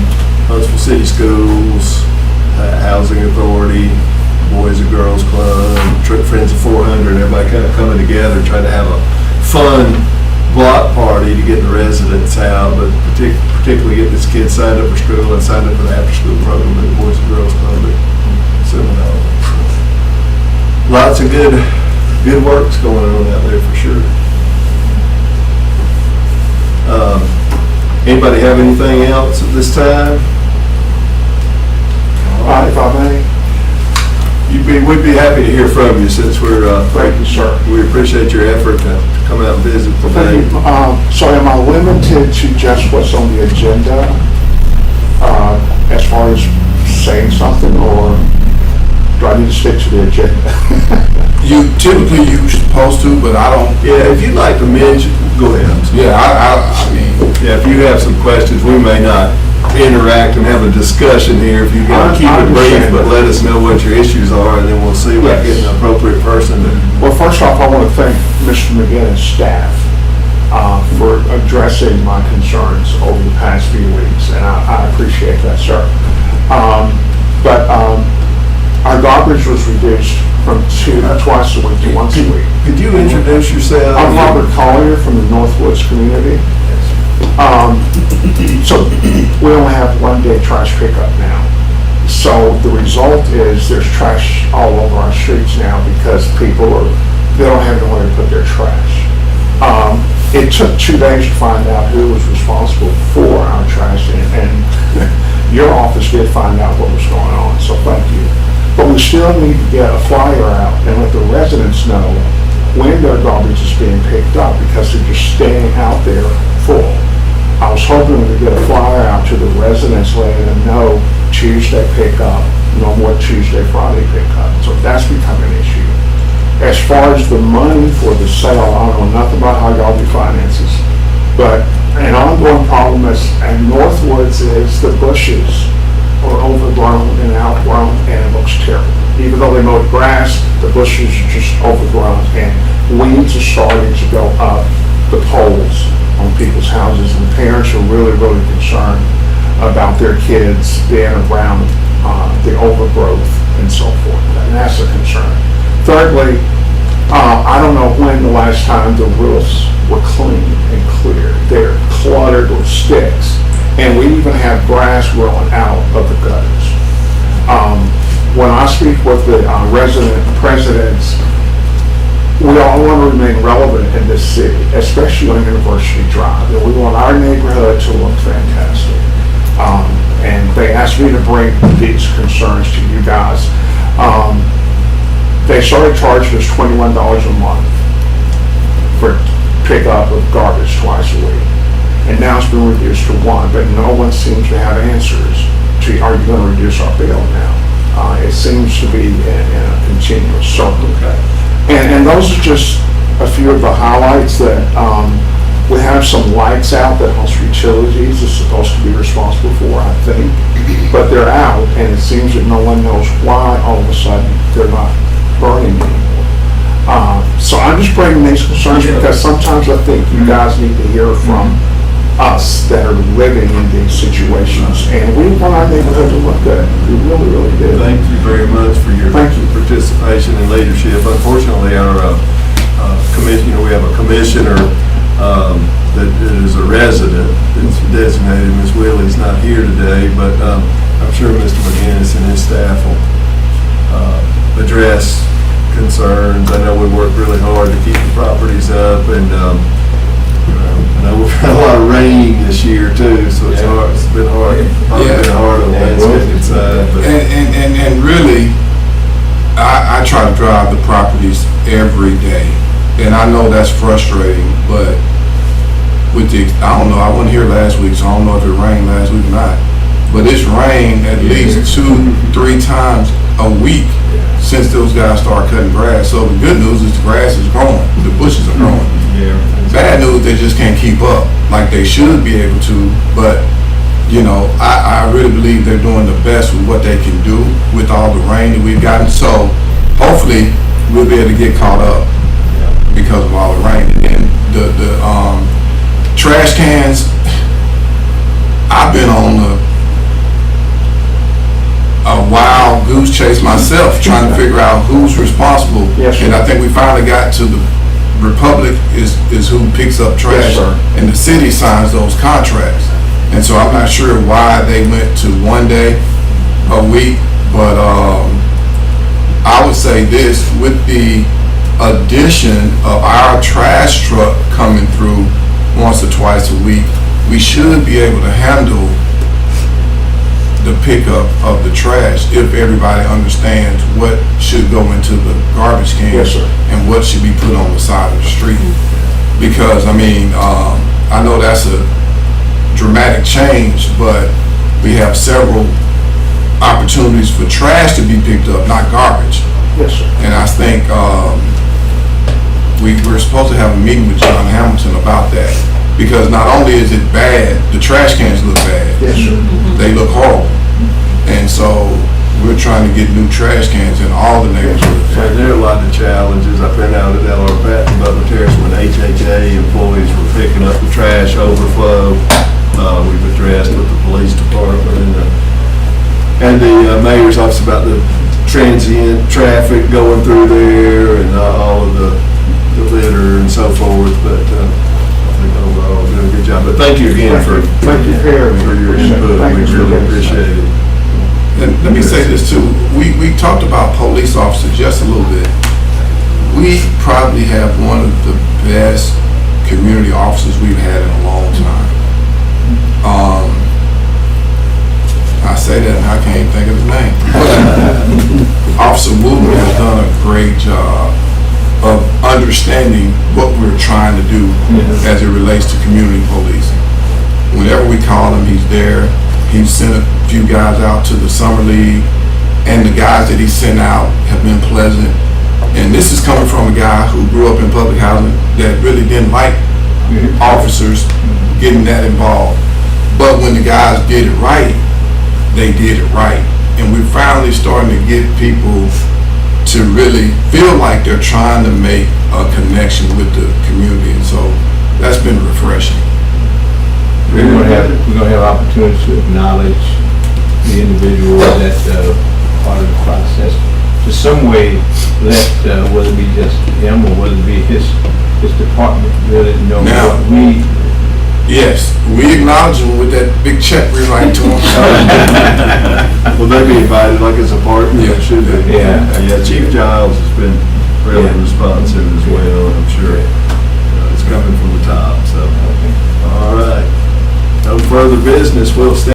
Huntsville City Schools, Housing Authority, Boys and Girls Club, Friends of 400, everybody kind of coming together, trying to have a fun block party to get the residents out, but particularly get this kid signed up for school and signed up for the after-school program at the Boys and Girls Club at Seminole. Lots of good work's going on out there for sure. Anybody have anything else at this time?
If I may.
We'd be happy to hear from you since we're,
Thank you, sir.
we appreciate your effort to come out and visit today.
Thank you. So am I limited to just what's on the agenda as far as saying something, or do I need to stick to the agenda?
You're supposed to, but I don't.
Yeah, if you'd like to mention, go ahead.
Yeah, I mean.
Yeah, if you have some questions, we may not interact and have a discussion here. If you can keep it brief, but let us know what your issues are, and then we'll see about getting an appropriate person to.
Well, first off, I want to thank Mr. McGinnis' staff for addressing my concerns over the past few weeks, and I appreciate that, sir. But our garbage was reduced from twice a week to once a week.
Could you introduce yourself?
I'm Robert Collier from the Northwoods community. So we only have one-day trash pickup now. So the result is there's trash all over our streets now because they don't have nowhere to put their trash. It took 2 days to find out who was responsible for our trash, and your office did find out what was going on, so thank you. But we still need to get a flyer out and let the residents know when their garbage is being picked up, because they're just staying out there full. I was hoping we could get a flyer out to the residents letting them know Tuesday pickup, no more Tuesday, Friday pickup. So that's become an issue. As far as the money for the sale, I don't know nothing about how y'all do finances, but an ongoing problem at Northwoods is the bushes are overgrown and outgrown, and it looks terrible. Even though they mowed grass, the bushes are just overgrown, and weeds are starting to go up the poles on people's houses, and parents are really, really concerned about their kids being around the overgrowth and so forth, and that's a concern. Thirdly, I don't know when the last time the roofs were clean and clear. They're cluttered with sticks, and we even have grass growing out of the gutters. When I speak with the resident presidents, we all want to remain relevant in this city, especially on University Drive, and we want our neighborhood to look fantastic. And they asked me to bring these concerns to you guys. They started charging us $21 a month for pickup of garbage twice a week. And now it's been reduced to $1, but no one seems to have answers to, are you going to reduce our bill now? It seems to be in a continuous circle. And those are just a few of the highlights that we have some lights out that House Utilities is supposed to be responsible for, I think, but they're out, and it seems that no one knows why all of a sudden they're not burning anymore. So I'm just bringing these concerns because sometimes I think you guys need to hear from us that are living in these situations, and we want our neighborhood to look good. We really, really do.
Thank you very much for your
Thank you.
participation and leadership. Unfortunately, our commission, we have a commissioner that is a resident that's designated. Ms. Willie's not here today, but I'm sure Mr. McGinnis and his staff will address concerns. I know we work really hard to keep the properties up, and I know we've had a lot of rain this year too, so it's hard. It's been hard. Probably been hard on the landscaping side. But
And really, I try to drive the properties every day. And I know that's frustrating, but with the, I don't know, I wasn't here last week, so I don't know if it rained last week or not. But it's rained at least 2-3 times a week since those guys started cutting grass. So the good news is the grass is growing, the bushes are growing. Bad news, they just can't keep up like they should be able to. But, you know, I really believe they're doing the best with what they can do with all the rain that we've gotten. So hopefully we'll be able to get caught up because of all the rain. And then the trash cans, I've been on a wild goose chase myself trying to figure out who's responsible.
Yes, sir.
And I think we finally got to the Republic is who picks up trash,
Yes, sir.
and the city signs those contracts. And so I'm not sure why they went to 1 day a week, but I would say this, with the addition of our trash truck coming through once or twice a week, we should be able to handle the pickup of the trash if everybody understands what should go into the garbage can.
Yes, sir.
And what should be put on the side of the street. Because, I mean, I know that's a dramatic change, but we have several opportunities for trash to be picked up, not garbage.
Yes, sir.
And I think we're supposed to have a meeting with John Hamilton about that. Because not only is it bad, the trash cans look bad.
Yes, sir.
They look horrible. And so we're trying to get new trash cans in all the neighborhoods.
and there are a lot of challenges. I've been out at L.R. Patton, Butler Terrace, when HHA employees were picking up the trash overflow. We've addressed with the police department and the mayor's office about the transient traffic going through there and all of the litter and so forth. But I think overall we're doing a good job. But thank you again for your input. We really appreciate it.
And let me say this too, we talked about police officers just a little bit. We probably have one of the best community officers we've had in a long time. I say that and I can't even think of his name. Officer Wooten has done a great job of understanding what we're trying to do as it relates to community policing. Whenever we call him, he's there. He's sent a few guys out to the summer league, and the guys that he sent out have been pleasant. And this is coming from a guy who grew up in public housing that really didn't like officers getting that involved. But when the guys did it right, they did it right. And we're finally starting to get people to really feel like they're trying to make a connection with the community. And so that's been refreshing.
We're gonna have opportunities to acknowledge the individual that, part of the process. To some way, let, whether it be just him or whether it be his department, really know
Now-
what we,
Yes, we acknowledge them with that big check we write to them.
Will they be invited like as a partner?
Yeah.
Should be.
Yeah.
Yeah, Chief Giles has been really
Yeah.
responsive as well, I'm sure. It's coming from the top, so. All right. No further business, we'll stand.